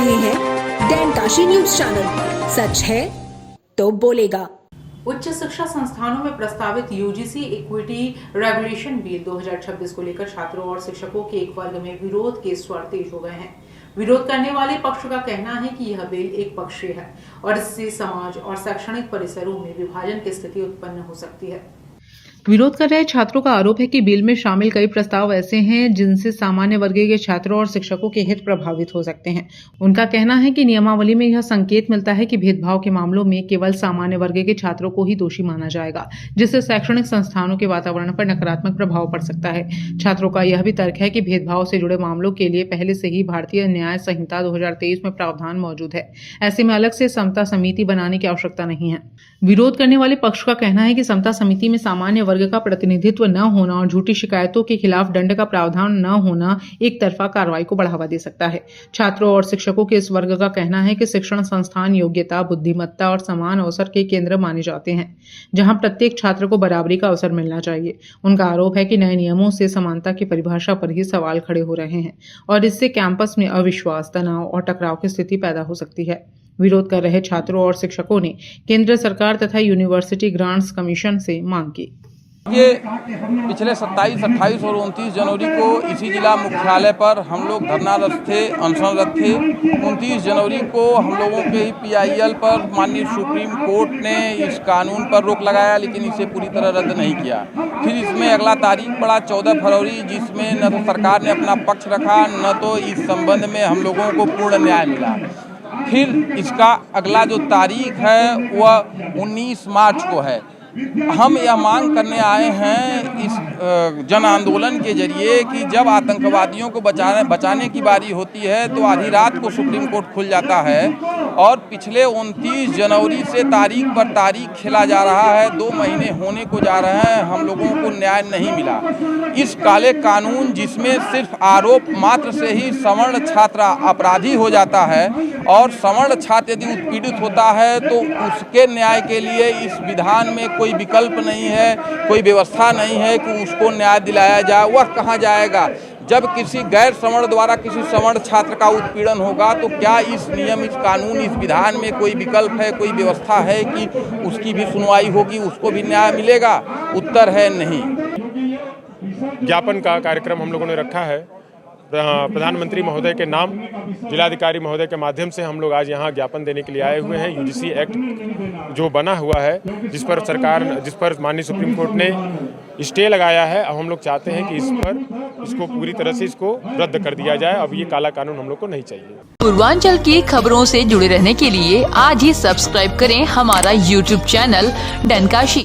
रहे हैं डैनकाशी news channel, सच है तो बोलेगा। उच्च शिक्षा संस्थानों में प्रस्तावित यूजीसी इक्विटी रेगुलेशन बिल 2026 को लेकर छात्रों और शिक्षकों के एक वर्ग में विरोध के स्वर तेज हो गए हैं। विरोध करने वाले पक्ष का कहना है कि यह बिल एक पक्षीय है और इससे समाज और शैक्षणिक परिसरों में विभाजन की स्थिति उत्पन्न हो सकती है। विरोध कर रहे छात्रों का आरोप है कि बिल में शामिल कई प्रस्ताव ऐसे हैं जिनसे सामान्य वर्ग के छात्रों और शिक्षकों के हित प्रभावित हो सकते हैं। उनका कहना है कि नियमावली में यह संकेत मिलता है कि भेदभाव के मामलों में केवल सामान्य वर्ग के छात्रों को ही दोषी माना जाएगा, जिससे शैक्षणिक संस्थानों के वातावरण पर नकारात्मक प्रभाव पड़ सकता है। छात्रों का यह भी तर्क है कि भेदभाव से जुड़े मामलों के लिए पहले से ही भारतीय न्याय संहिता 2023 में प्रावधान मौजूद है। ऐसे में अलग से समता समिति बनाने की आवश्यकता नहीं है। विरोध करने वाले पक्ष का कहना है कि समता समिति में सामान्य वर्ग का प्रतिनिधित्व न होना और झूठी शिकायतों के खिलाफ दंड का प्रावधान न होना एक तरफा कार्रवाई को बढ़ावा दे सकता है। छात्रों और शिक्षकों के इस वर्ग का कहना है कि शिक्षण संस्थान योग्यता, बुद्धिमत्ता और समान अवसर के केंद्र माने जाते हैं, जहां प्रत्येक छात्र को बराबरी का अवसर मिलना चाहिए। उनका आरोप है कि नए नियमों से समानता की परिभाषा पर ही सवाल खड़े हो रहे हैं और इससे कैंपस में अविश्वास, तनाव और टकराव की स्थिति पैदा हो सकती है। विरोध कर रहे छात्रों और शिक्षकों ने केंद्र सरकार तथा यूनिवर्सिटी ग्रांट्स कमीशन से मांग की। ये पिछले 27, 28 और 29 जनवरी को इसी जिला मुख्यालय पर हम लोग धरनारत थे, अनशनरत थे। 29 जनवरी को हम लोगों के ही PIL पर माननीय सुप्रीम कोर्ट ने इस कानून पर रोक लगाया, लेकिन इसे पूरी तरह रद्द नहीं किया। फिर इसमें अगला तारीख पड़ा 14 फरवरी, जिसमें न तो सरकार ने अपना पक्ष रखा, न तो इस संबंध में हम लोगों को पूर्ण न्याय मिला। फिर इसका अगला जो तारीख है वह 19 मार्च को है। हम यह मांग करने आए हैं इस जन आंदोलन के जरिए कि जब आतंकवादियों को बचाने की बारी होती है तो आधी रात को सुप्रीम कोर्ट खुल जाता है और पिछले 29 जनवरी से तारीख पर तारीख खेला जा रहा है। 2 महीने होने को जा रहे हैं, हम लोगों को न्याय नहीं मिला। इस काले कानून जिसमें सिर्फ आरोप मात्र से ही सवर्ण छात्र अपराधी हो जाता है और सवर्ण छात्र यदि उत्पीड़ित होता है तो उसके न्याय के लिए इस विधान में कोई विकल्प नहीं है, कोई व्यवस्था नहीं है कि उसको न्याय दिलाया जाए। वह कहाँ जाएगा? जब किसी गैर सवर्ण द्वारा किसी सवर्ण छात्र का उत्पीड़न होगा तो क्या इस नियम, इस कानून, इस विधान में कोई विकल्प है, कोई व्यवस्था है कि उसकी भी सुनवाई होगी, उसको भी न्याय मिलेगा? उत्तर है नहीं। ज्ञापन का कार्यक्रम हम लोगों ने रखा है। प्रधानमंत्री महोदय के नाम, जिलाधिकारी महोदय के माध्यम से हम लोग आज यहाँ ज्ञापन देने के लिए आए हुए हैं। यूजीसी एक्ट जो बना हुआ है, जिस पर माननीय सुप्रीम कोर्ट ने स्टे लगाया है, अब हम लोग चाहते हैं कि इसको पूरी तरह से इसको रद्द कर दिया जाए। अब ये काला कानून हम लोग को नहीं चाहिए। पूर्वांचल की खबरों से जुड़े रहने के लिए आज ही सब्सक्राइब करें हमारा YouTube चैनल डैनकाशी।